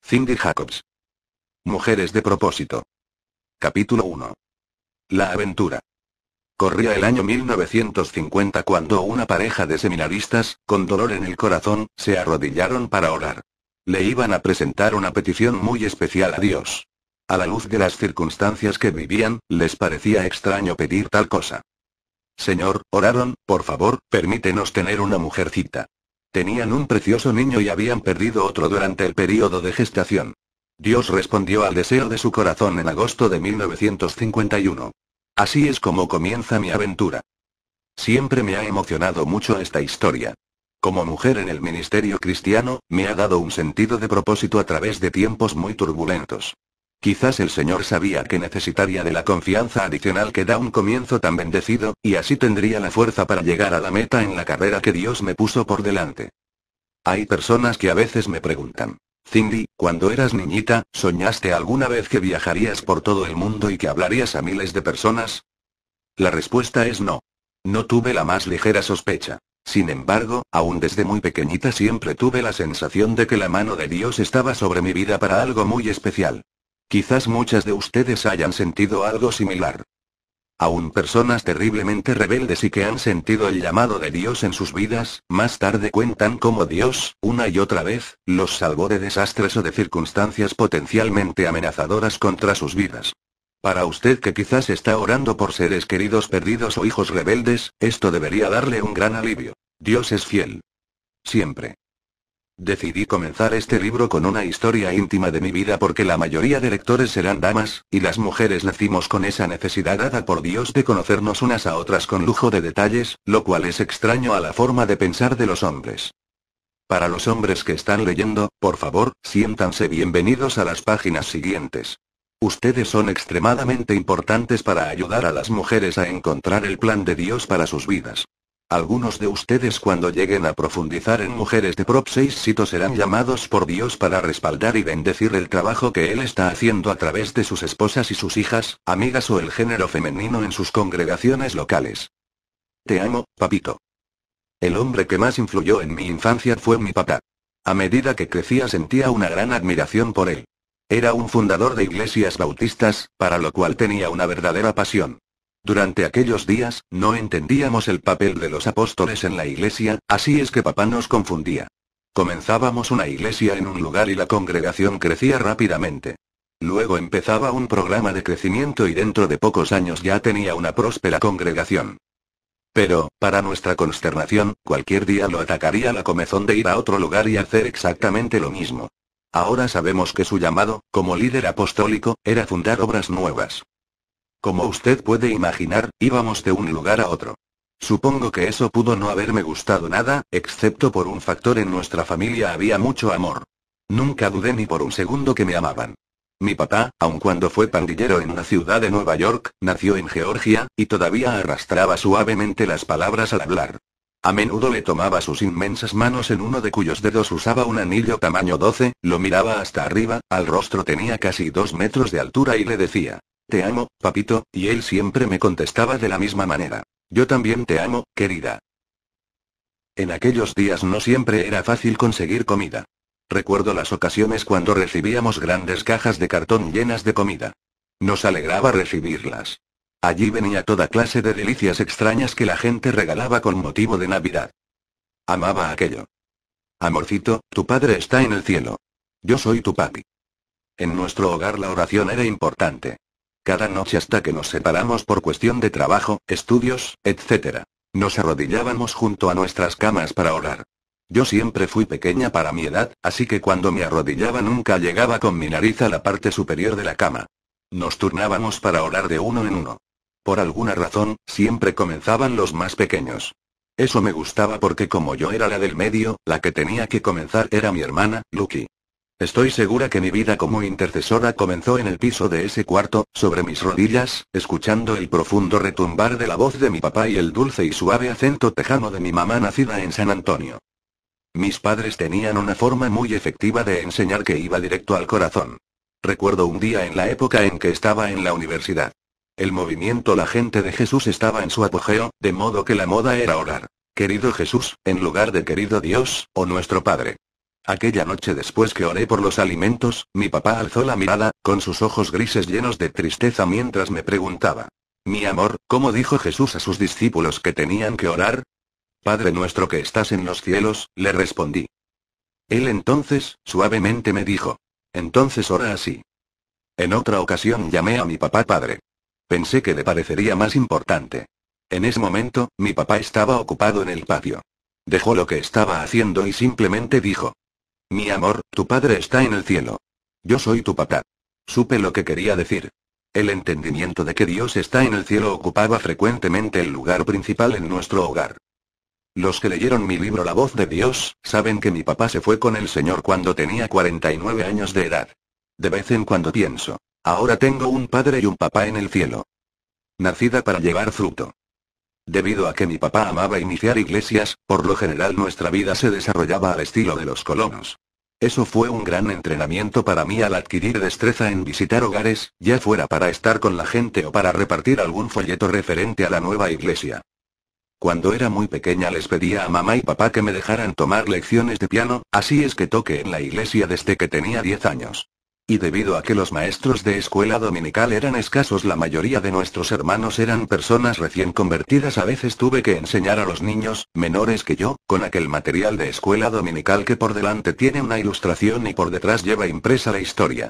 Cindy Jacobs. Mujeres de propósito. Capítulo 1. La aventura. Corría el año 1950 cuando una pareja de seminaristas, con dolor en el corazón, se arrodillaron para orar. Le iban a presentar una petición muy especial a Dios. A la luz de las circunstancias que vivían, les parecía extraño pedir tal cosa. Señor, oraron, por favor, permítenos tener una mujercita. Tenían un precioso niño y habían perdido otro durante el período de gestación. Dios respondió al deseo de su corazón en agosto de 1951. Así es como comienza mi aventura. Siempre me ha emocionado mucho esta historia. Como mujer en el ministerio cristiano, me ha dado un sentido de propósito a través de tiempos muy turbulentos. Quizás el Señor sabía que necesitaría de la confianza adicional que da un comienzo tan bendecido, y así tendría la fuerza para llegar a la meta en la carrera que Dios me puso por delante. Hay personas que a veces me preguntan: Cindy, cuando eras niñita, ¿soñaste alguna vez que viajarías por todo el mundo y que hablarías a miles de personas? La respuesta es no. No tuve la más ligera sospecha. Sin embargo, aún desde muy pequeñita siempre tuve la sensación de que la mano de Dios estaba sobre mi vida para algo muy especial. Quizás muchas de ustedes hayan sentido algo similar. Aún personas terriblemente rebeldes y que han sentido el llamado de Dios en sus vidas, más tarde cuentan cómo Dios, una y otra vez, los salvó de desastres o de circunstancias potencialmente amenazadoras contra sus vidas. Para usted que quizás está orando por seres queridos perdidos o hijos rebeldes, esto debería darle un gran alivio. Dios es fiel. Siempre. Decidí comenzar este libro con una historia íntima de mi vida porque la mayoría de lectores serán damas, y las mujeres nacimos con esa necesidad dada por Dios de conocernos unas a otras con lujo de detalles, lo cual es extraño a la forma de pensar de los hombres. Para los hombres que están leyendo, por favor, siéntanse bienvenidos a las páginas siguientes. Ustedes son extremadamente importantes para ayudar a las mujeres a encontrar el plan de Dios para sus vidas. Algunos de ustedes cuando lleguen a profundizar en Mujeres de Prop 6 serán llamados por Dios para respaldar y bendecir el trabajo que Él está haciendo a través de sus esposas y sus hijas, amigas o el género femenino en sus congregaciones locales. Te amo, papito. El hombre que más influyó en mi infancia fue mi papá. A medida que crecía sentía una gran admiración por él. Era un fundador de iglesias bautistas, para lo cual tenía una verdadera pasión. Durante aquellos días, no entendíamos el papel de los apóstoles en la iglesia, así es que papá nos confundía. Comenzábamos una iglesia en un lugar y la congregación crecía rápidamente. Luego empezaba un programa de crecimiento y dentro de pocos años ya tenía una próspera congregación. Pero, para nuestra consternación, cualquier día lo atacaría la comezón de ir a otro lugar y hacer exactamente lo mismo. Ahora sabemos que su llamado, como líder apostólico, era fundar obras nuevas. Como usted puede imaginar, íbamos de un lugar a otro. Supongo que eso pudo no haberme gustado nada, excepto por un factor: en nuestra familia había mucho amor. Nunca dudé ni por un segundo que me amaban. Mi papá, aun cuando fue pandillero en la ciudad de Nueva York, nació en Georgia, y todavía arrastraba suavemente las palabras al hablar. A menudo le tomaba sus inmensas manos en uno de cuyos dedos usaba un anillo tamaño 12, lo miraba hasta arriba, al rostro tenía casi 2 metros de altura y le decía: te amo, papito, y él siempre me contestaba de la misma manera: yo también te amo, querida. En aquellos días no siempre era fácil conseguir comida. Recuerdo las ocasiones cuando recibíamos grandes cajas de cartón llenas de comida. Nos alegraba recibirlas. Allí venía toda clase de delicias extrañas que la gente regalaba con motivo de Navidad. Amaba aquello. Amorcito, tu padre está en el cielo. Yo soy tu papi. En nuestro hogar la oración era importante. Cada noche hasta que nos separamos por cuestión de trabajo, estudios, etc. Nos arrodillábamos junto a nuestras camas para orar. Yo siempre fui pequeña para mi edad, así que cuando me arrodillaba nunca llegaba con mi nariz a la parte superior de la cama. Nos turnábamos para orar de uno en uno. Por alguna razón, siempre comenzaban los más pequeños. Eso me gustaba porque como yo era la del medio, la que tenía que comenzar era mi hermana, Lucky. Estoy segura que mi vida como intercesora comenzó en el piso de ese cuarto, sobre mis rodillas, escuchando el profundo retumbar de la voz de mi papá y el dulce y suave acento tejano de mi mamá nacida en San Antonio. Mis padres tenían una forma muy efectiva de enseñar que iba directo al corazón. Recuerdo un día en la época en que estaba en la universidad. El movimiento La Gente de Jesús estaba en su apogeo, de modo que la moda era orar: querido Jesús, en lugar de querido Dios, o nuestro Padre. Aquella noche después que oré por los alimentos, mi papá alzó la mirada, con sus ojos grises llenos de tristeza mientras me preguntaba: Mi amor, ¿cómo dijo Jesús a sus discípulos que tenían que orar? Padre nuestro que estás en los cielos, le respondí. Él entonces, suavemente me dijo: Entonces ora así. En otra ocasión llamé a mi papá padre. Pensé que le parecería más importante. En ese momento, mi papá estaba ocupado en el patio. Dejó lo que estaba haciendo y simplemente dijo: Mi amor, tu padre está en el cielo. Yo soy tu papá. Supe lo que quería decir. El entendimiento de que Dios está en el cielo ocupaba frecuentemente el lugar principal en nuestro hogar. Los que leyeron mi libro La voz de Dios, saben que mi papá se fue con el Señor cuando tenía 49 años de edad. De vez en cuando pienso: ahora tengo un padre y un papá en el cielo. Nacida para llevar fruto. Debido a que mi papá amaba iniciar iglesias, por lo general nuestra vida se desarrollaba al estilo de los colonos. Eso fue un gran entrenamiento para mí al adquirir destreza en visitar hogares, ya fuera para estar con la gente o para repartir algún folleto referente a la nueva iglesia. Cuando era muy pequeña les pedía a mamá y papá que me dejaran tomar lecciones de piano, así es que toqué en la iglesia desde que tenía 10 años. Y debido a que los maestros de escuela dominical eran escasos, la mayoría de nuestros hermanos eran personas recién convertidas, a veces tuve que enseñar a los niños, menores que yo, con aquel material de escuela dominical que por delante tiene una ilustración y por detrás lleva impresa la historia.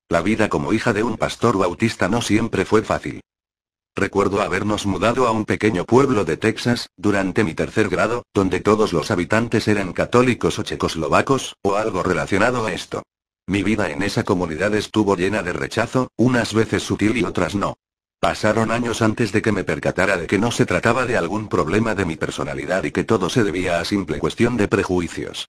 La vida como hija de un pastor bautista no siempre fue fácil. Recuerdo habernos mudado a un pequeño pueblo de Texas, durante mi tercer grado, donde todos los habitantes eran católicos o checoslovacos, o algo relacionado a esto. Mi vida en esa comunidad estuvo llena de rechazo, unas veces sutil y otras no. Pasaron años antes de que me percatara de que no se trataba de algún problema de mi personalidad y que todo se debía a simple cuestión de prejuicios.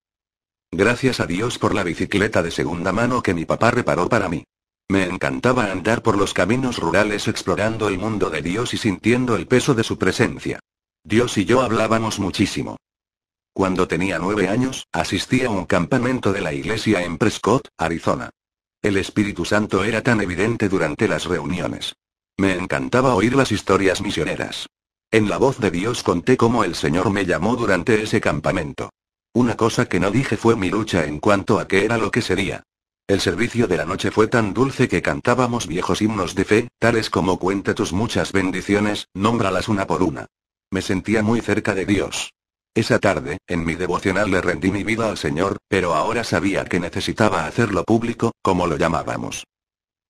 Gracias a Dios por la bicicleta de segunda mano que mi papá reparó para mí. Me encantaba andar por los caminos rurales explorando el mundo de Dios y sintiendo el peso de su presencia. Dios y yo hablábamos muchísimo. Cuando tenía 9 años, asistí a un campamento de la iglesia en Prescott, Arizona. El Espíritu Santo era tan evidente durante las reuniones. Me encantaba oír las historias misioneras. En La voz de Dios conté cómo el Señor me llamó durante ese campamento. Una cosa que no dije fue mi lucha en cuanto a qué era lo que sería. El servicio de la noche fue tan dulce que cantábamos viejos himnos de fe, tales como Cuenta tus muchas bendiciones, nómbralas una por una. Me sentía muy cerca de Dios. Esa tarde, en mi devocional le rendí mi vida al Señor, pero ahora sabía que necesitaba hacerlo público, como lo llamábamos.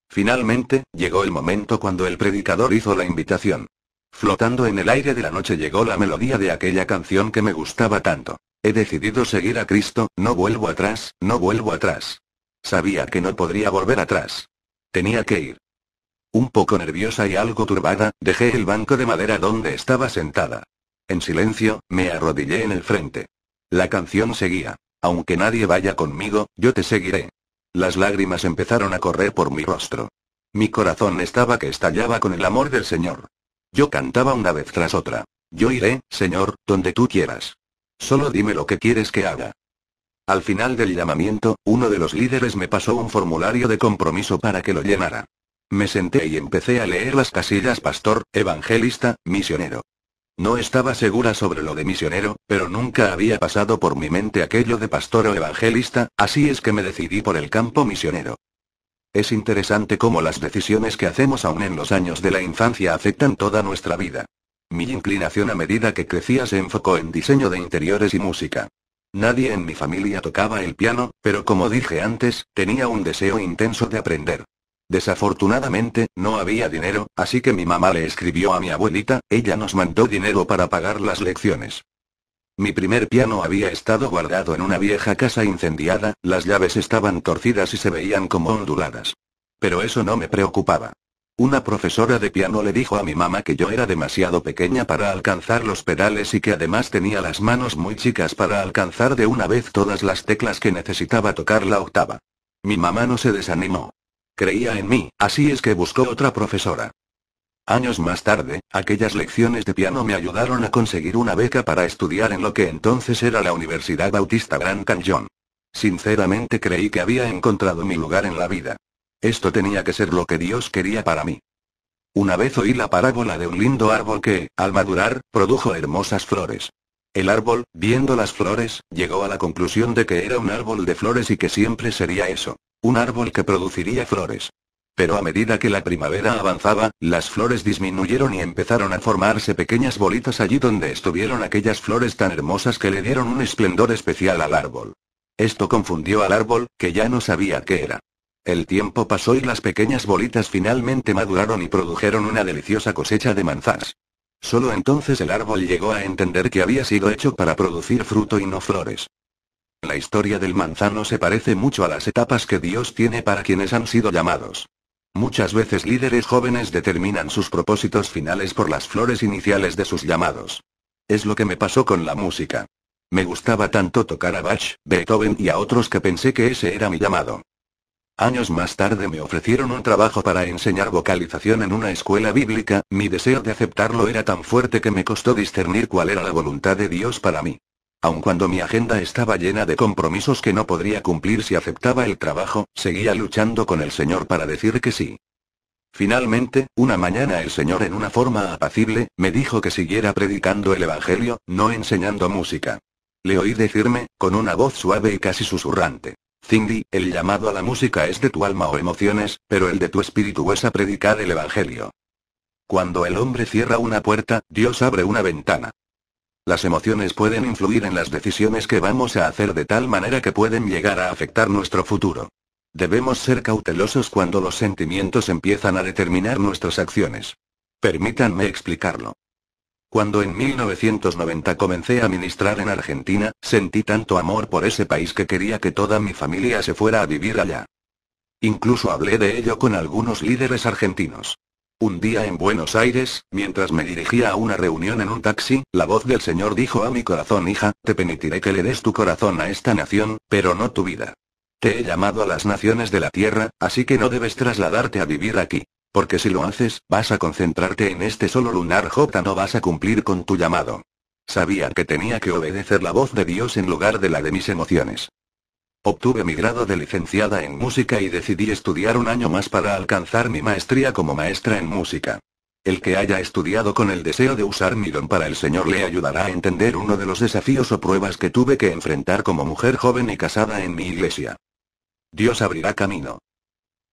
Finalmente, llegó el momento cuando el predicador hizo la invitación. Flotando en el aire de la noche llegó la melodía de aquella canción que me gustaba tanto. He decidido seguir a Cristo, no vuelvo atrás, no vuelvo atrás. Sabía que no podría volver atrás. Tenía que ir. Un poco nerviosa y algo turbada, dejé el banco de madera donde estaba sentada. En silencio, me arrodillé en el frente. La canción seguía. Aunque nadie vaya conmigo, yo te seguiré. Las lágrimas empezaron a correr por mi rostro. Mi corazón estaba que estallaba con el amor del Señor. Yo cantaba una vez tras otra. Yo iré, Señor, donde tú quieras. Solo dime lo que quieres que haga. Al final del llamamiento, uno de los líderes me pasó un formulario de compromiso para que lo llenara. Me senté y empecé a leer las casillas: pastor, evangelista, misionero. No estaba segura sobre lo de misionero, pero nunca había pasado por mi mente aquello de pastor o evangelista, así es que me decidí por el campo misionero. Es interesante cómo las decisiones que hacemos aún en los años de la infancia afectan toda nuestra vida. Mi inclinación a medida que crecía se enfocó en diseño de interiores y música. Nadie en mi familia tocaba el piano, pero como dije antes, tenía un deseo intenso de aprender. Desafortunadamente, no había dinero, así que mi mamá le escribió a mi abuelita, ella nos mandó dinero para pagar las lecciones. Mi primer piano había estado guardado en una vieja casa incendiada, las llaves estaban torcidas y se veían como onduladas. Pero eso no me preocupaba. Una profesora de piano le dijo a mi mamá que yo era demasiado pequeña para alcanzar los pedales y que además tenía las manos muy chicas para alcanzar de una vez todas las teclas que necesitaba tocar la octava. Mi mamá no se desanimó. Creía en mí, así es que buscó otra profesora. Años más tarde, aquellas lecciones de piano me ayudaron a conseguir una beca para estudiar en lo que entonces era la Universidad Bautista Grand Canyon. Sinceramente creí que había encontrado mi lugar en la vida. Esto tenía que ser lo que Dios quería para mí. Una vez oí la parábola de un lindo árbol que, al madurar, produjo hermosas flores. El árbol, viendo las flores, llegó a la conclusión de que era un árbol de flores y que siempre sería eso. Un árbol que produciría flores. Pero a medida que la primavera avanzaba, las flores disminuyeron y empezaron a formarse pequeñas bolitas allí donde estuvieron aquellas flores tan hermosas que le dieron un esplendor especial al árbol. Esto confundió al árbol, que ya no sabía qué era. El tiempo pasó y las pequeñas bolitas finalmente maduraron y produjeron una deliciosa cosecha de manzanas. Solo entonces el árbol llegó a entender que había sido hecho para producir fruto y no flores. La historia del manzano se parece mucho a las etapas que Dios tiene para quienes han sido llamados. Muchas veces líderes jóvenes determinan sus propósitos finales por las flores iniciales de sus llamados. Es lo que me pasó con la música. Me gustaba tanto tocar a Bach, Beethoven y a otros que pensé que ese era mi llamado. Años más tarde me ofrecieron un trabajo para enseñar vocalización en una escuela bíblica. Mi deseo de aceptarlo era tan fuerte que me costó discernir cuál era la voluntad de Dios para mí. Aun cuando mi agenda estaba llena de compromisos que no podría cumplir si aceptaba el trabajo, seguía luchando con el Señor para decir que sí. Finalmente, una mañana el Señor en una forma apacible, me dijo que siguiera predicando el Evangelio, no enseñando música. Le oí decirme, con una voz suave y casi susurrante: Cindy, el llamado a la música es de tu alma o emociones, pero el de tu espíritu es a predicar el Evangelio. Cuando el hombre cierra una puerta, Dios abre una ventana. Las emociones pueden influir en las decisiones que vamos a hacer de tal manera que pueden llegar a afectar nuestro futuro. Debemos ser cautelosos cuando los sentimientos empiezan a determinar nuestras acciones. Permítanme explicarlo. Cuando en 1990 comencé a ministrar en Argentina, sentí tanto amor por ese país que quería que toda mi familia se fuera a vivir allá. Incluso hablé de ello con algunos líderes argentinos. Un día en Buenos Aires, mientras me dirigía a una reunión en un taxi, la voz del Señor dijo a mi corazón: hija, te permitiré que le des tu corazón a esta nación, pero no tu vida. Te he llamado a las naciones de la tierra, así que no debes trasladarte a vivir aquí. Porque si lo haces, vas a concentrarte en este solo lugar J, no vas a cumplir con tu llamado. Sabía que tenía que obedecer la voz de Dios en lugar de la de mis emociones. Obtuve mi grado de licenciada en música y decidí estudiar un año más para alcanzar mi maestría como maestra en música. El que haya estudiado con el deseo de usar mi don para el Señor le ayudará a entender uno de los desafíos o pruebas que tuve que enfrentar como mujer joven y casada en mi iglesia. Dios abrirá camino.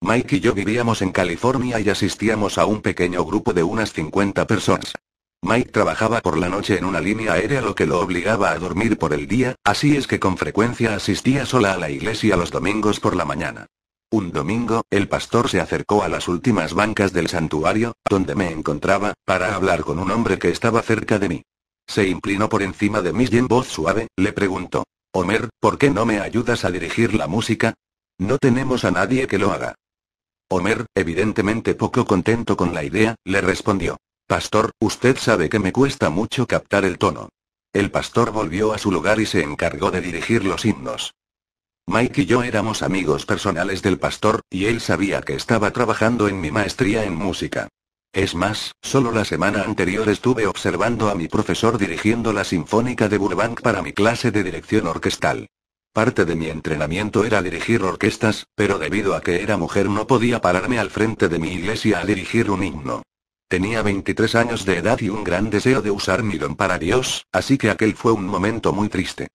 Mike y yo vivíamos en California y asistíamos a un pequeño grupo de unas 50 personas. Mike trabajaba por la noche en una línea aérea, lo que lo obligaba a dormir por el día, así es que con frecuencia asistía sola a la iglesia los domingos por la mañana. Un domingo, el pastor se acercó a las últimas bancas del santuario, donde me encontraba, para hablar con un hombre que estaba cerca de mí. Se inclinó por encima de mí y en voz suave, le preguntó: Homer, ¿por qué no me ayudas a dirigir la música? No tenemos a nadie que lo haga. Homer, evidentemente poco contento con la idea, le respondió: Pastor, usted sabe que me cuesta mucho captar el tono. El pastor volvió a su lugar y se encargó de dirigir los himnos. Mike y yo éramos amigos personales del pastor, y él sabía que estaba trabajando en mi maestría en música. Es más, solo la semana anterior estuve observando a mi profesor dirigiendo la Sinfónica de Burbank para mi clase de dirección orquestal. Parte de mi entrenamiento era dirigir orquestas, pero debido a que era mujer no podía pararme al frente de mi iglesia a dirigir un himno. Tenía 23 años de edad y un gran deseo de usar mi don para Dios, así que aquel fue un momento muy triste.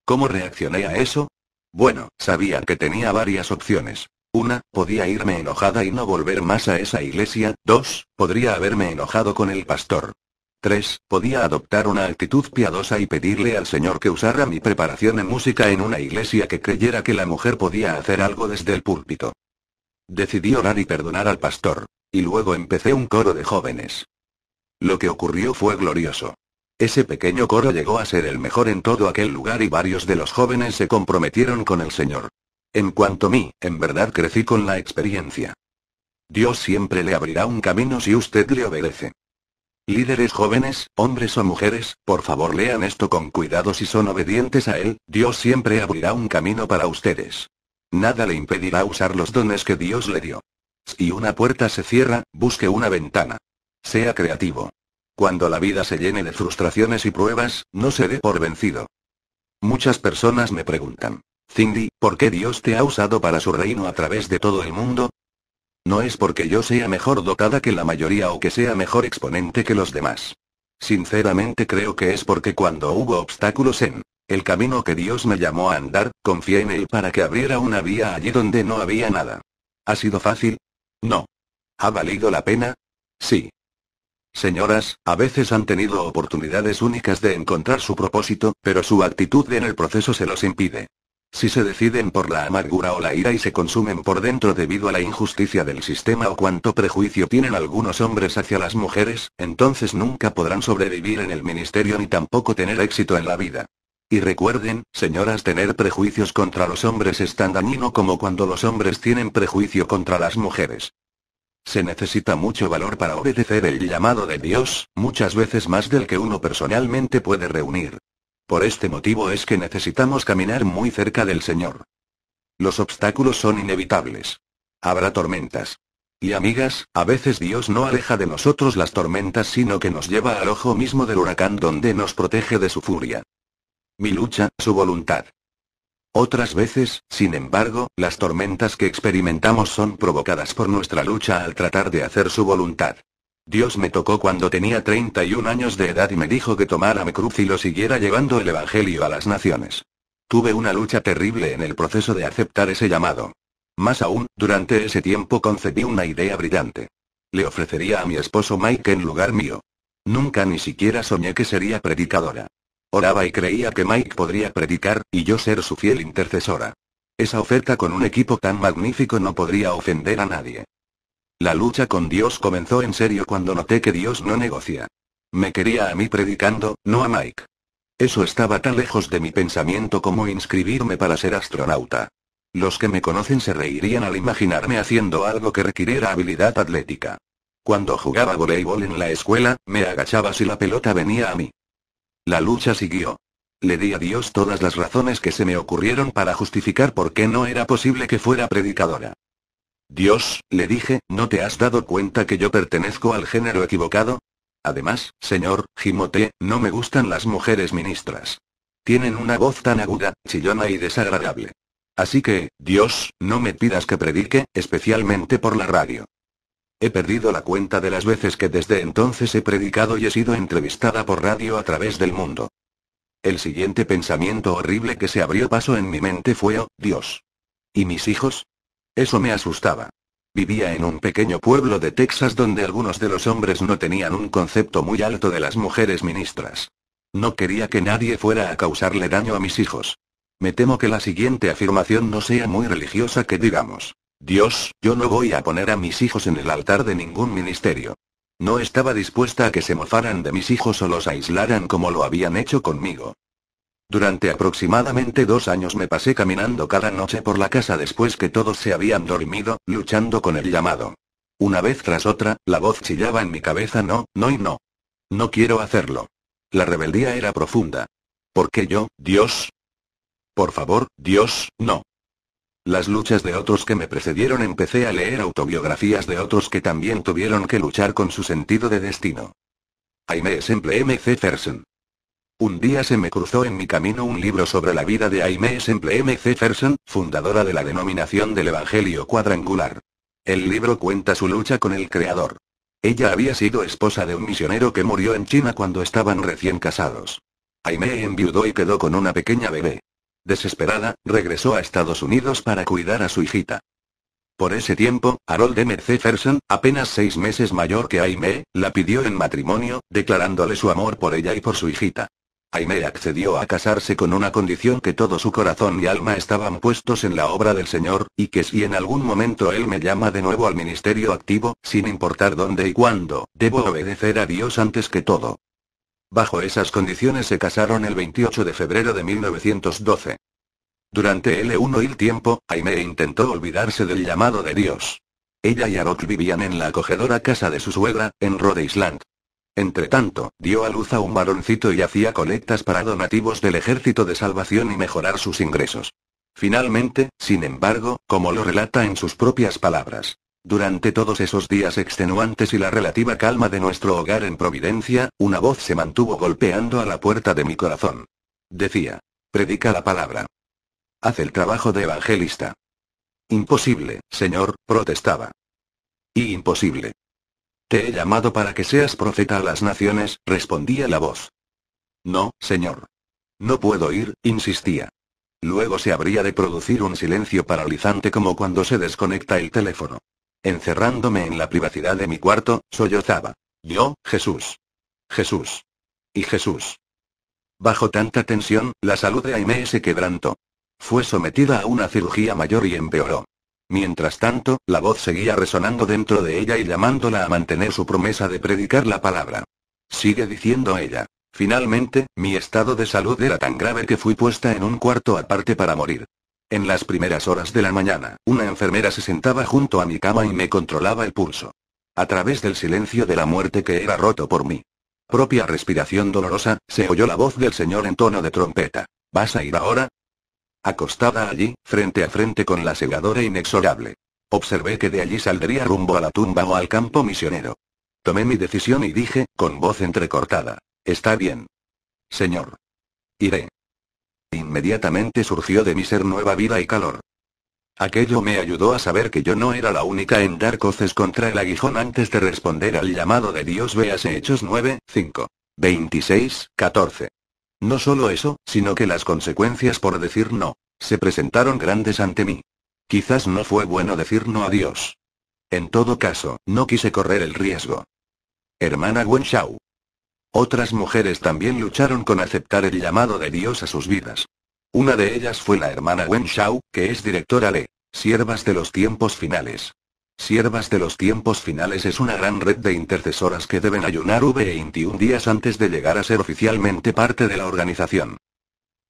¿Cómo reaccioné a eso? Bueno, sabía que tenía varias opciones. 1, podía irme enojada y no volver más a esa iglesia. 2, podría haberme enojado con el pastor. 3, podía adoptar una actitud piadosa y pedirle al Señor que usara mi preparación en música en una iglesia que creyera que la mujer podía hacer algo desde el púlpito. Decidí orar y perdonar al pastor. Y luego empecé un coro de jóvenes. Lo que ocurrió fue glorioso. Ese pequeño coro llegó a ser el mejor en todo aquel lugar y varios de los jóvenes se comprometieron con el Señor. En cuanto a mí, en verdad crecí con la experiencia. Dios siempre le abrirá un camino si usted le obedece. Líderes jóvenes, hombres o mujeres, por favor lean esto con cuidado. Si son obedientes a Él, Dios siempre abrirá un camino para ustedes. Nada le impedirá usar los dones que Dios le dio. Si una puerta se cierra, busque una ventana. Sea creativo. Cuando la vida se llene de frustraciones y pruebas, no se dé por vencido. Muchas personas me preguntan: Cindy, ¿por qué Dios te ha usado para su reino a través de todo el mundo? No es porque yo sea mejor dotada que la mayoría o que sea mejor exponente que los demás. Sinceramente creo que es porque cuando hubo obstáculos en el camino que Dios me llamó a andar, confié en Él para que abriera una vía allí donde no había nada. ¿Ha sido fácil? No. ¿Ha valido la pena? Sí. Señoras, a veces han tenido oportunidades únicas de encontrar su propósito, pero su actitud en el proceso se los impide. Si se deciden por la amargura o la ira y se consumen por dentro debido a la injusticia del sistema o cuánto prejuicio tienen algunos hombres hacia las mujeres, entonces nunca podrán sobrevivir en el ministerio ni tampoco tener éxito en la vida. Y recuerden, señoras, tener prejuicios contra los hombres es tan dañino como cuando los hombres tienen prejuicio contra las mujeres. Se necesita mucho valor para obedecer el llamado de Dios, muchas veces más del que uno personalmente puede reunir. Por este motivo es que necesitamos caminar muy cerca del Señor. Los obstáculos son inevitables. Habrá tormentas. Y amigas, a veces Dios no aleja de nosotros las tormentas sino que nos lleva al ojo mismo del huracán donde nos protege de su furia. Mi lucha, su voluntad. Otras veces, sin embargo, las tormentas que experimentamos son provocadas por nuestra lucha al tratar de hacer su voluntad. Dios me tocó cuando tenía 31 años de edad y me dijo que tomara mi cruz y lo siguiera llevando el Evangelio a las naciones. Tuve una lucha terrible en el proceso de aceptar ese llamado. Más aún, durante ese tiempo concebí una idea brillante. Le ofrecería a mi esposo Mike en lugar mío. Nunca ni siquiera soñé que sería predicadora. Oraba y creía que Mike podría predicar, y yo ser su fiel intercesora. Esa oferta con un equipo tan magnífico no podría ofender a nadie. La lucha con Dios comenzó en serio cuando noté que Dios no negocia. Me quería a mí predicando, no a Mike. Eso estaba tan lejos de mi pensamiento como inscribirme para ser astronauta. Los que me conocen se reirían al imaginarme haciendo algo que requiriera habilidad atlética. Cuando jugaba voleibol en la escuela, me agachaba si la pelota venía a mí. La lucha siguió. Le di a Dios todas las razones que se me ocurrieron para justificar por qué no era posible que fuera predicadora. Dios, le dije, ¿no te has dado cuenta que yo pertenezco al género equivocado? Además, señor Jimote, no me gustan las mujeres ministras. Tienen una voz tan aguda, chillona y desagradable. Así que, Dios, no me pidas que predique, especialmente por la radio. He perdido la cuenta de las veces que desde entonces he predicado y he sido entrevistada por radio a través del mundo. El siguiente pensamiento horrible que se abrió paso en mi mente fue, oh, Dios. ¿Y mis hijos? Eso me asustaba. Vivía en un pequeño pueblo de Texas donde algunos de los hombres no tenían un concepto muy alto de las mujeres ministras. No quería que nadie fuera a causarle daño a mis hijos. Me temo que la siguiente afirmación no sea muy religiosa que digamos. Dios, yo no voy a poner a mis hijos en el altar de ningún ministerio. No estaba dispuesta a que se mofaran de mis hijos o los aislaran como lo habían hecho conmigo. Durante aproximadamente 2 años me pasé caminando cada noche por la casa después que todos se habían dormido, luchando con el llamado. Una vez tras otra, la voz chillaba en mi cabeza: no, no y no. No quiero hacerlo. La rebeldía era profunda. ¿Por qué yo, Dios? Por favor, Dios, no. Las luchas de otros que me precedieron. Empecé a leer autobiografías de otros que también tuvieron que luchar con su sentido de destino. Aimee Semple McPherson. Un día se me cruzó en mi camino un libro sobre la vida de Aimee Semple McPherson, fundadora de la denominación del Evangelio Cuadrangular. El libro cuenta su lucha con el Creador. Ella había sido esposa de un misionero que murió en China cuando estaban recién casados. Aimee enviudó y quedó con una pequeña bebé. Desesperada, regresó a Estados Unidos para cuidar a su hijita. Por ese tiempo, Harold McPherson, apenas 6 meses mayor que Aimee, la pidió en matrimonio, declarándole su amor por ella y por su hijita. Aimee accedió a casarse con una condición: que todo su corazón y alma estaban puestos en la obra del Señor, y que si en algún momento Él me llama de nuevo al ministerio activo, sin importar dónde y cuándo, debo obedecer a Dios antes que todo. Bajo esas condiciones se casaron el 28 de febrero de 1912. Durante el tiempo, Aimee intentó olvidarse del llamado de Dios. Ella y Harold vivían en la acogedora casa de su suegra, en Rhode Island. Entretanto, dio a luz a un varoncito y hacía colectas para donativos del Ejército de Salvación y mejorar sus ingresos. Finalmente, sin embargo, como lo relata en sus propias palabras, durante todos esos días extenuantes y la relativa calma de nuestro hogar en Providencia, una voz se mantuvo golpeando a la puerta de mi corazón. Decía: predica la palabra. Haz el trabajo de evangelista. Imposible, señor, protestaba. Y imposible. Te he llamado para que seas profeta a las naciones, respondía la voz. No, señor. No puedo ir, insistía. Luego se habría de producir un silencio paralizante como cuando se desconecta el teléfono. Encerrándome en la privacidad de mi cuarto, sollozaba. Yo, Jesús. Jesús. Y Jesús. Bajo tanta tensión, la salud de Aimee se quebrantó. Fue sometida a una cirugía mayor y empeoró. Mientras tanto, la voz seguía resonando dentro de ella y llamándola a mantener su promesa de predicar la palabra. Sigue diciendo ella. Finalmente, mi estado de salud era tan grave que fui puesta en un cuarto aparte para morir. En las primeras horas de la mañana, una enfermera se sentaba junto a mi cama y me controlaba el pulso. A través del silencio de la muerte que era roto por mi propia respiración dolorosa, se oyó la voz del Señor en tono de trompeta. ¿Vas a ir ahora? Acostada allí, frente a frente con la segadora inexorable. Observé que de allí saldría rumbo a la tumba o al campo misionero. Tomé mi decisión y dije, con voz entrecortada. Está bien. Señor. Iré. Inmediatamente surgió de mi ser nueva vida y calor. Aquello me ayudó a saber que yo no era la única en dar coces contra el aguijón antes de responder al llamado de Dios. Véase Hechos 9, 5, 26, 14. No solo eso, sino que las consecuencias por decir no, se presentaron grandes ante mí. Quizás no fue bueno decir no a Dios. En todo caso, no quise correr el riesgo. Hermana Wen Shao. Otras mujeres también lucharon con aceptar el llamado de Dios a sus vidas. Una de ellas fue la hermana Wen Shao, que es directora de Siervas de los Tiempos Finales. Siervas de los Tiempos Finales es una gran red de intercesoras que deben ayunar 21 días antes de llegar a ser oficialmente parte de la organización.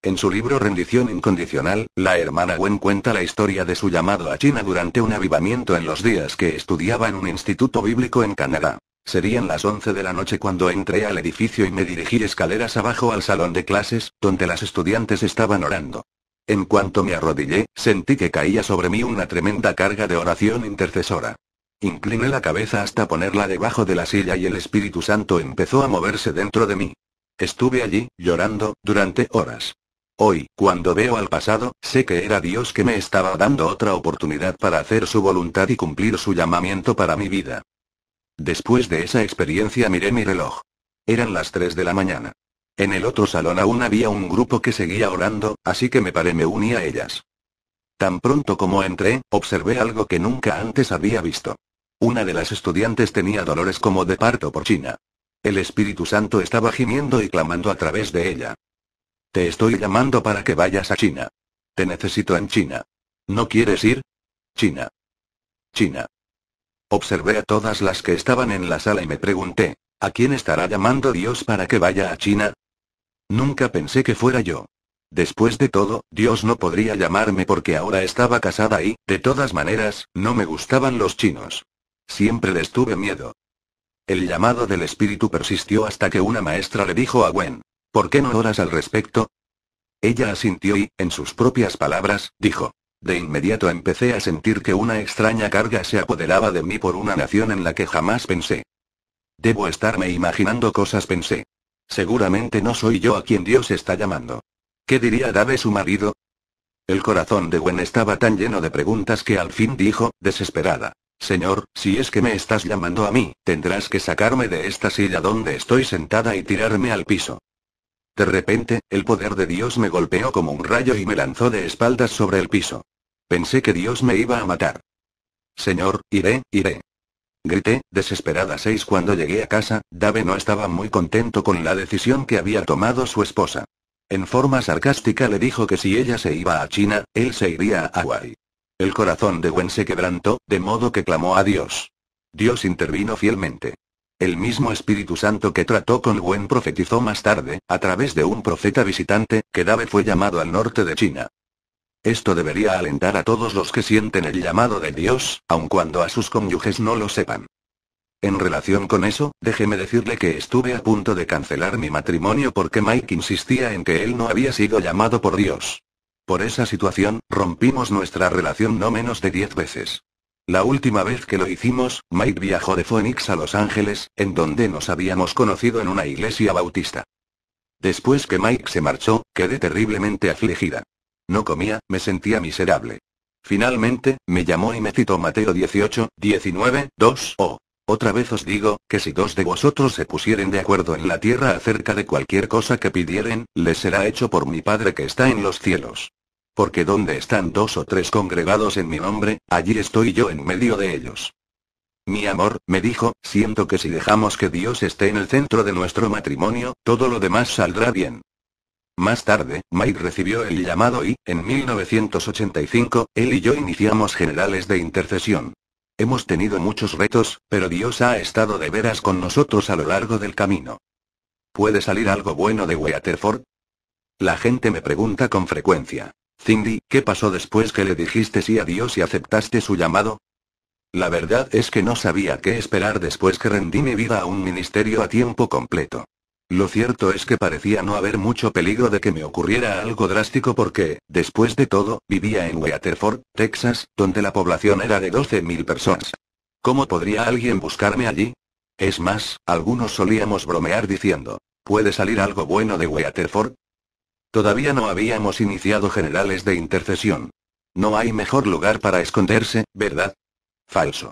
En su libro Rendición Incondicional, la hermana Wen cuenta la historia de su llamado a China durante un avivamiento en los días que estudiaba en un instituto bíblico en Canadá. Serían las 11 de la noche cuando entré al edificio y me dirigí escaleras abajo al salón de clases, donde las estudiantes estaban orando. En cuanto me arrodillé, sentí que caía sobre mí una tremenda carga de oración intercesora. Incliné la cabeza hasta ponerla debajo de la silla y el Espíritu Santo empezó a moverse dentro de mí. Estuve allí, llorando, durante horas. Hoy, cuando veo al pasado, sé que era Dios que me estaba dando otra oportunidad para hacer su voluntad y cumplir su llamamiento para mi vida. Después de esa experiencia miré mi reloj. Eran las 3 de la mañana. En el otro salón aún había un grupo que seguía orando, así que me paré y me uní a ellas. Tan pronto como entré, observé algo que nunca antes había visto. Una de las estudiantes tenía dolores como de parto por China. El Espíritu Santo estaba gimiendo y clamando a través de ella. Te estoy llamando para que vayas a China. Te necesito en China. ¿No quieres ir? China. China. Observé a todas las que estaban en la sala y me pregunté, ¿a quién estará llamando Dios para que vaya a China? Nunca pensé que fuera yo. Después de todo, Dios no podría llamarme porque ahora estaba casada y, de todas maneras, no me gustaban los chinos. Siempre les tuve miedo. El llamado del espíritu persistió hasta que una maestra le dijo a Gwen, ¿por qué no oras al respecto? Ella asintió y, en sus propias palabras, dijo. De inmediato empecé a sentir que una extraña carga se apoderaba de mí por una nación en la que jamás pensé. Debo estarme imaginando cosas, pensé. Seguramente no soy yo a quien Dios está llamando. ¿Qué diría Dave, su marido? El corazón de Gwen estaba tan lleno de preguntas que al fin dijo, desesperada. Señor, si es que me estás llamando a mí, tendrás que sacarme de esta silla donde estoy sentada y tirarme al piso. De repente, el poder de Dios me golpeó como un rayo y me lanzó de espaldas sobre el piso. Pensé que Dios me iba a matar. Señor, iré, iré. Grité, desesperada. Cuando llegué a casa, Dave no estaba muy contento con la decisión que había tomado su esposa. En forma sarcástica le dijo que si ella se iba a China, él se iría a Hawái. El corazón de Gwen se quebrantó, de modo que clamó a Dios. Dios intervino fielmente. El mismo Espíritu Santo que trató con Gwen profetizó más tarde, a través de un profeta visitante, que Dave fue llamado al norte de China. Esto debería alentar a todos los que sienten el llamado de Dios, aun cuando a sus cónyuges no lo sepan. En relación con eso, déjeme decirle que estuve a punto de cancelar mi matrimonio porque Mike insistía en que él no había sido llamado por Dios. Por esa situación, rompimos nuestra relación no menos de 10 veces. La última vez que lo hicimos, Mike viajó de Phoenix a Los Ángeles, en donde nos habíamos conocido en una iglesia bautista. Después que Mike se marchó, quedé terriblemente afligida. No comía, me sentía miserable. Finalmente, me llamó y me citó Mateo 18, 19, 2, Otra vez os digo, que si dos de vosotros se pusieren de acuerdo en la tierra acerca de cualquier cosa que pidieren, les será hecho por mi Padre que está en los cielos. Porque donde están dos o tres congregados en mi nombre, allí estoy yo en medio de ellos. Mi amor, me dijo, siento que si dejamos que Dios esté en el centro de nuestro matrimonio, todo lo demás saldrá bien. Más tarde, Mike recibió el llamado y, en 1985, él y yo iniciamos Generales de Intercesión. Hemos tenido muchos retos, pero Dios ha estado de veras con nosotros a lo largo del camino. ¿Puede salir algo bueno de Waterford? La gente me pregunta con frecuencia. Cindy, ¿qué pasó después que le dijiste sí a Dios y aceptaste su llamado? La verdad es que no sabía qué esperar después que rendí mi vida a un ministerio a tiempo completo. Lo cierto es que parecía no haber mucho peligro de que me ocurriera algo drástico porque, después de todo, vivía en Waterford, Texas, donde la población era de 12.000 personas. ¿Cómo podría alguien buscarme allí? Es más, algunos solíamos bromear diciendo, ¿puede salir algo bueno de Waterford? Todavía no habíamos iniciado Generales de Intercesión. No hay mejor lugar para esconderse, ¿verdad? Falso.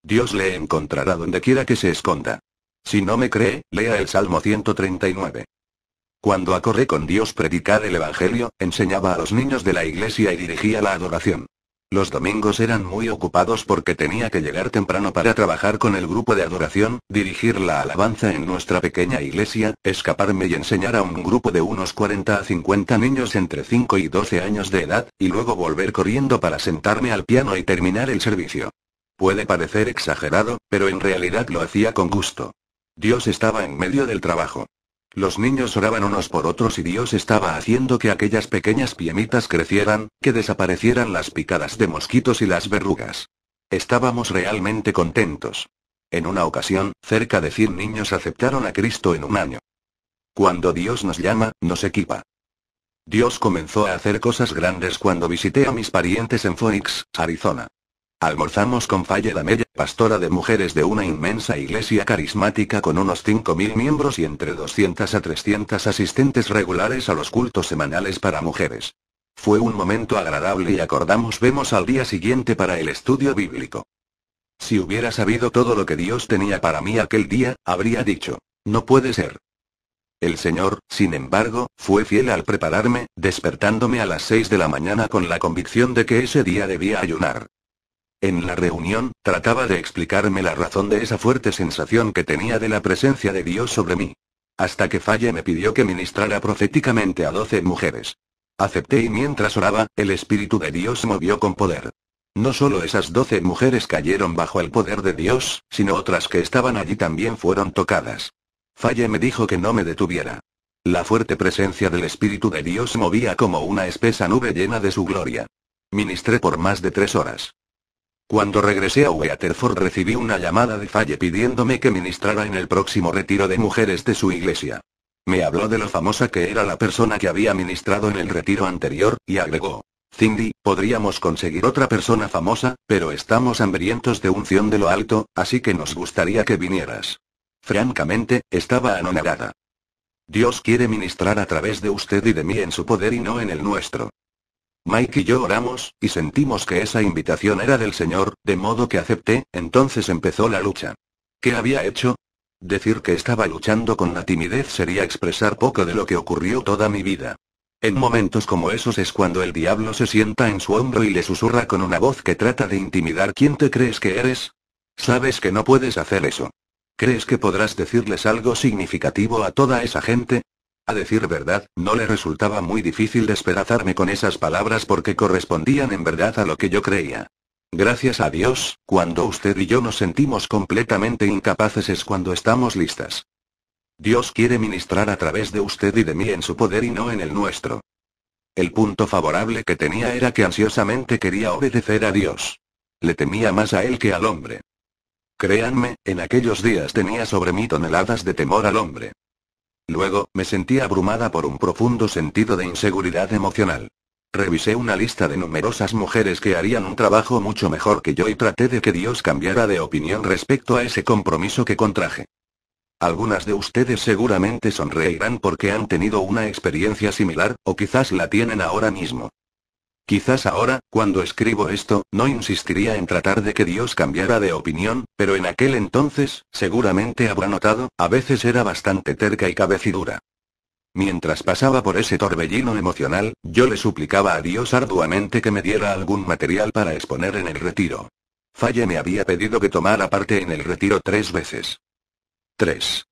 Dios le encontrará donde quiera que se esconda. Si no me cree, lea el Salmo 139. Cuando acordé con Dios predicar el Evangelio, enseñaba a los niños de la iglesia y dirigía la adoración. Los domingos eran muy ocupados porque tenía que llegar temprano para trabajar con el grupo de adoración, dirigir la alabanza en nuestra pequeña iglesia, escaparme y enseñar a un grupo de unos 40 a 50 niños entre 5 y 12 años de edad, y luego volver corriendo para sentarme al piano y terminar el servicio. Puede parecer exagerado, pero en realidad lo hacía con gusto. Dios estaba en medio del trabajo. Los niños oraban unos por otros y Dios estaba haciendo que aquellas pequeñas piemitas crecieran, que desaparecieran las picadas de mosquitos y las verrugas. Estábamos realmente contentos. En una ocasión, cerca de 100 niños aceptaron a Cristo en un año. Cuando Dios nos llama, nos equipa. Dios comenzó a hacer cosas grandes cuando visité a mis parientes en Phoenix, Arizona. Almorzamos con Faye Damella, pastora de mujeres de una inmensa iglesia carismática con unos 5.000 miembros y entre 200 a 300 asistentes regulares a los cultos semanales para mujeres. Fue un momento agradable y acordamos vemos al día siguiente para el estudio bíblico. Si hubiera sabido todo lo que Dios tenía para mí aquel día, habría dicho, no puede ser. El Señor, sin embargo, fue fiel al prepararme, despertándome a las 6 de la mañana con la convicción de que ese día debía ayunar. En la reunión, trataba de explicarme la razón de esa fuerte sensación que tenía de la presencia de Dios sobre mí. Hasta que Faye me pidió que ministrara proféticamente a 12 mujeres. Acepté y mientras oraba, el Espíritu de Dios movió con poder. No solo esas 12 mujeres cayeron bajo el poder de Dios, sino otras que estaban allí también fueron tocadas. Faye me dijo que no me detuviera. La fuerte presencia del Espíritu de Dios movía como una espesa nube llena de su gloria. Ministré por más de 3 horas. Cuando regresé a Waterford recibí una llamada de Faye pidiéndome que ministrara en el próximo retiro de mujeres de su iglesia. Me habló de lo famosa que era la persona que había ministrado en el retiro anterior, y agregó, Cindy, podríamos conseguir otra persona famosa, pero estamos hambrientos de unción de lo alto, así que nos gustaría que vinieras. Francamente, estaba anonadada. Dios quiere ministrar a través de usted y de mí en su poder y no en el nuestro. Mike y yo oramos, y sentimos que esa invitación era del Señor, de modo que acepté, entonces empezó la lucha. ¿Qué había hecho? Decir que estaba luchando con la timidez sería expresar poco de lo que ocurrió toda mi vida. En momentos como esos es cuando el diablo se sienta en su hombro y le susurra con una voz que trata de intimidar ¿quién te crees que eres? Sabes que no puedes hacer eso. ¿Crees que podrás decirles algo significativo a toda esa gente? A decir verdad, no le resultaba muy difícil despedazarme con esas palabras porque correspondían en verdad a lo que yo creía. Gracias a Dios, cuando usted y yo nos sentimos completamente incapaces es cuando estamos listas. Dios quiere ministrar a través de usted y de mí en su poder y no en el nuestro. El punto favorable que tenía era que ansiosamente quería obedecer a Dios. Le temía más a él que al hombre. Créanme, en aquellos días tenía sobre mí toneladas de temor al hombre. Luego, me sentí abrumada por un profundo sentido de inseguridad emocional. Revisé una lista de numerosas mujeres que harían un trabajo mucho mejor que yo y traté de que Dios cambiara de opinión respecto a ese compromiso que contraje. Algunas de ustedes seguramente sonreirán porque han tenido una experiencia similar, o quizás la tienen ahora mismo. Quizás ahora, cuando escribo esto, no insistiría en tratar de que Dios cambiara de opinión, pero en aquel entonces, seguramente habrá notado, a veces era bastante terca y cabecidura. Mientras pasaba por ese torbellino emocional, yo le suplicaba a Dios arduamente que me diera algún material para exponer en el retiro. Faye me había pedido que tomara parte en el retiro 3 veces. 3.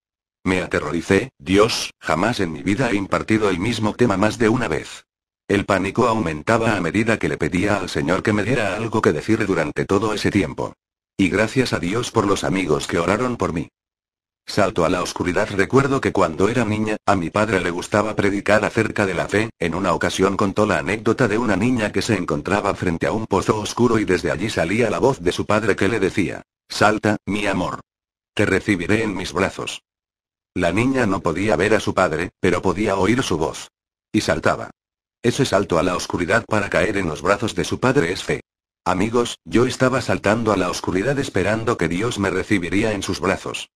Me aterroricé. Dios, jamás en mi vida he impartido el mismo tema más de una vez. El pánico aumentaba a medida que le pedía al Señor que me diera algo que decir durante todo ese tiempo. Y gracias a Dios por los amigos que oraron por mí. Salto a la oscuridad. Recuerdo que cuando era niña, a mi padre le gustaba predicar acerca de la fe. En una ocasión contó la anécdota de una niña que se encontraba frente a un pozo oscuro y desde allí salía la voz de su padre que le decía: «Salta, mi amor. Te recibiré en mis brazos». La niña no podía ver a su padre, pero podía oír su voz. Y saltaba. Ese salto a la oscuridad para caer en los brazos de su padre es fe. Amigos, yo estaba saltando a la oscuridad esperando que Dios me recibiría en sus brazos.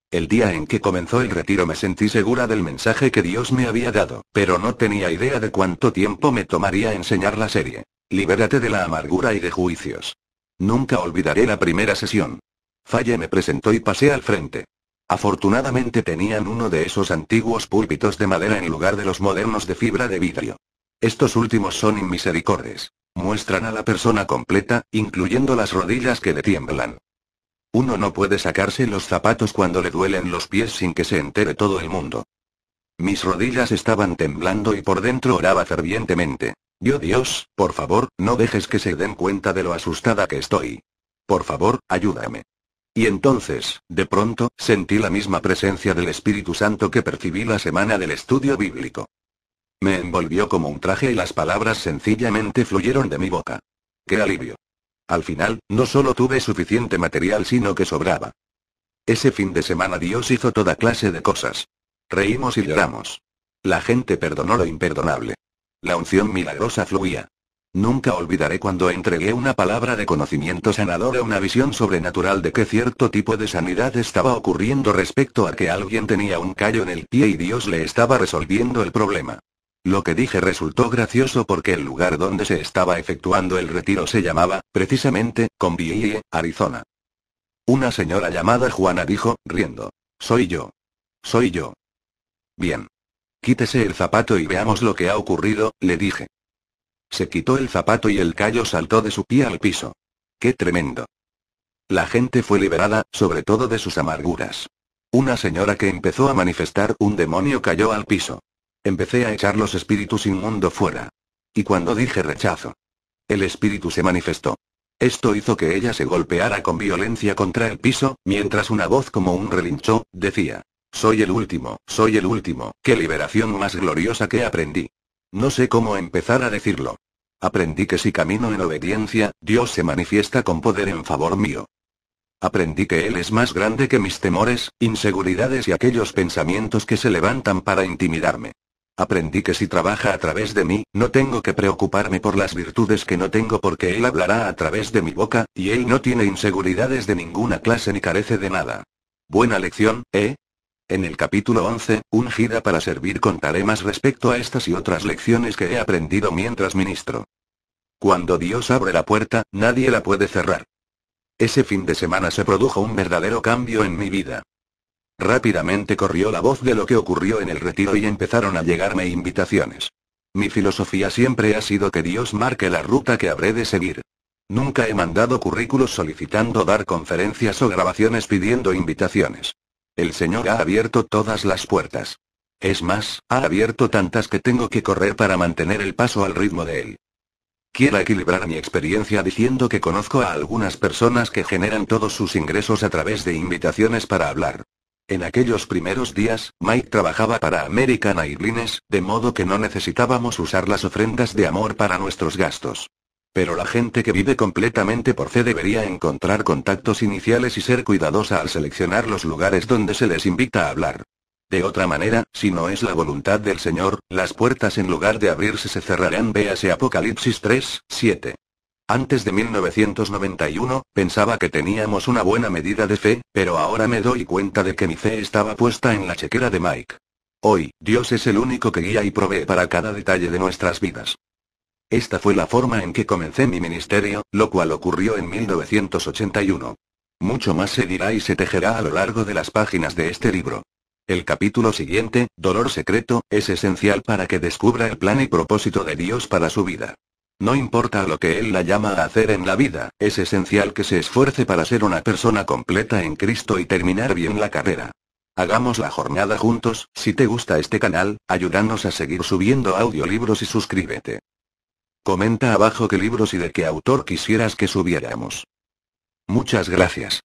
El día en que comenzó el retiro me sentí segura del mensaje que Dios me había dado, pero no tenía idea de cuánto tiempo me tomaría enseñar la serie. Libérate de la amargura y de juicios. Nunca olvidaré la primera sesión. Faye me presentó y pasé al frente. Afortunadamente tenían uno de esos antiguos púlpitos de madera en lugar de los modernos de fibra de vidrio. Estos últimos son inmisericordes. Muestran a la persona completa, incluyendo las rodillas que le tiemblan. Uno no puede sacarse los zapatos cuando le duelen los pies sin que se entere todo el mundo. Mis rodillas estaban temblando y por dentro oraba fervientemente. Dios, por favor, no dejes que se den cuenta de lo asustada que estoy. Por favor, ayúdame. Y entonces, de pronto, sentí la misma presencia del Espíritu Santo que percibí la semana del estudio bíblico. Me envolvió como un traje y las palabras sencillamente fluyeron de mi boca. ¡Qué alivio! Al final, no solo tuve suficiente material sino que sobraba. Ese fin de semana Dios hizo toda clase de cosas. Reímos y lloramos. La gente perdonó lo imperdonable. La unción milagrosa fluía. Nunca olvidaré cuando entregué una palabra de conocimiento sanador a una visión sobrenatural de que cierto tipo de sanidad estaba ocurriendo respecto a que alguien tenía un callo en el pie y Dios le estaba resolviendo el problema. Lo que dije resultó gracioso porque el lugar donde se estaba efectuando el retiro se llamaba, precisamente, Conville, Arizona. Una señora llamada Juana dijo, riendo: «Soy yo. Soy yo». «Bien. Quítese el zapato y veamos lo que ha ocurrido», le dije. Se quitó el zapato y el callo saltó de su pie al piso. ¡Qué tremendo! La gente fue liberada, sobre todo de sus amarguras. Una señora que empezó a manifestar un demonio cayó al piso. Empecé a echar los espíritus inmundos fuera. Y cuando dije rechazo, el espíritu se manifestó. Esto hizo que ella se golpeara con violencia contra el piso, mientras una voz como un relincho, decía: «Soy el último, qué liberación más gloriosa que aprendí». No sé cómo empezar a decirlo. Aprendí que si camino en obediencia, Dios se manifiesta con poder en favor mío. Aprendí que Él es más grande que mis temores, inseguridades y aquellos pensamientos que se levantan para intimidarme. Aprendí que si trabaja a través de mí, no tengo que preocuparme por las virtudes que no tengo porque Él hablará a través de mi boca, y Él no tiene inseguridades de ninguna clase ni carece de nada. Buena lección, ¿eh? En el capítulo 11, Ungida para servir, contaré más respecto a estas y otras lecciones que he aprendido mientras ministro. Cuando Dios abre la puerta, nadie la puede cerrar. Ese fin de semana se produjo un verdadero cambio en mi vida. Rápidamente corrió la voz de lo que ocurrió en el retiro y empezaron a llegarme invitaciones. Mi filosofía siempre ha sido que Dios marque la ruta que habré de seguir. Nunca he mandado currículos solicitando dar conferencias o grabaciones pidiendo invitaciones. El Señor ha abierto todas las puertas. Es más, ha abierto tantas que tengo que correr para mantener el paso al ritmo de Él. Quiero equilibrar mi experiencia diciendo que conozco a algunas personas que generan todos sus ingresos a través de invitaciones para hablar. En aquellos primeros días, Mike trabajaba para American Airlines, de modo que no necesitábamos usar las ofrendas de amor para nuestros gastos. Pero la gente que vive completamente por fe debería encontrar contactos iniciales y ser cuidadosa al seleccionar los lugares donde se les invita a hablar. De otra manera, si no es la voluntad del Señor, las puertas en lugar de abrirse se cerrarán. Véase Apocalipsis 3, 7. Antes de 1991, pensaba que teníamos una buena medida de fe, pero ahora me doy cuenta de que mi fe estaba puesta en la chequera de Mike. Hoy, Dios es el único que guía y provee para cada detalle de nuestras vidas. Esta fue la forma en que comencé mi ministerio, lo cual ocurrió en 1981. Mucho más se dirá y se tejerá a lo largo de las páginas de este libro. El capítulo siguiente, Dolor Secreto, es esencial para que descubra el plan y propósito de Dios para su vida. No importa lo que Él la llama a hacer en la vida, es esencial que se esfuerce para ser una persona completa en Cristo y terminar bien la carrera. Hagamos la jornada juntos. Si te gusta este canal, ayúdanos a seguir subiendo audiolibros y suscríbete. Comenta abajo qué libros y de qué autor quisieras que subiéramos. Muchas gracias.